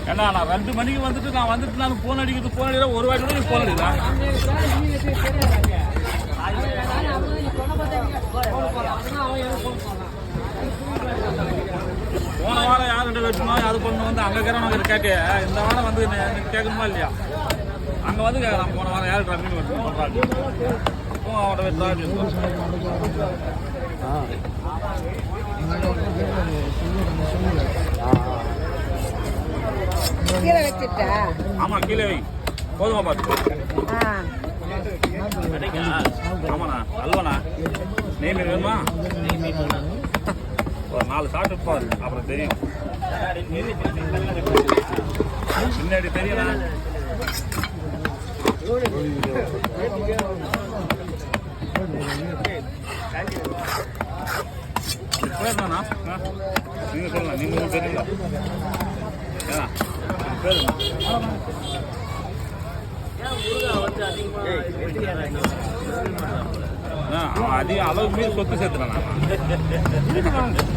ஏன்னா நான் 2 மணிக்கு வந்துட்டு நான் வந்துட்டு நான் போன் அடிக்கிற ஒரு வாட்டி கூட நீ போன் அடிக்கலாம். போன வாரம் யார்கிட்ட வெட்டணும் அது பண்ணணும் வந்து அங்கே இருக்கிறவங்க கேட்க இந்த வாரம் வந்து கேட்கணுமா இல்லையா? அங்கே வந்து கேட்கலாம் போன வாரம் யார் மீன் வெட்டணும் பண்ணுறாங்க அவட வெட்டா கீழே வச்சுட்டா? ஆமா கீழே வை போதுமா பார்த்து. ஆமாண்ணா அல்வாண்ணா நெய் மீன் வேணுமா? ஒரு 4 சாப்பிட்டு பாரு அப்புறம் தெரியும். பின்னாடி தெரியல பேருண்ணா நீங்க சொல்லலாம். நீங்க ஒன்றும் தெரியல பேரு அவன் அதிக அளவுக்கு மீறி சொத்து சேர்த்துறான்.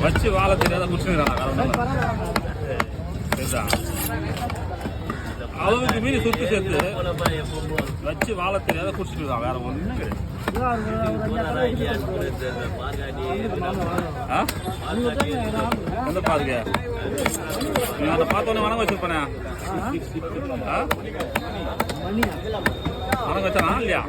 வச்சு வாழ தெரியாத குடிச்சுக்கிறான். அளவுக்கு மீறி சொத்து சேர்த்து வச்சு வாழ தெரியாத குடிச்சுக்கிறான். வேற ஒன்றும் கிடையாது. எந்த பாருங்க நீ அதை பார்த்தோன்னே வணங்க வச்சிருப்பேனே வணங்க வச்சானா இல்லையா?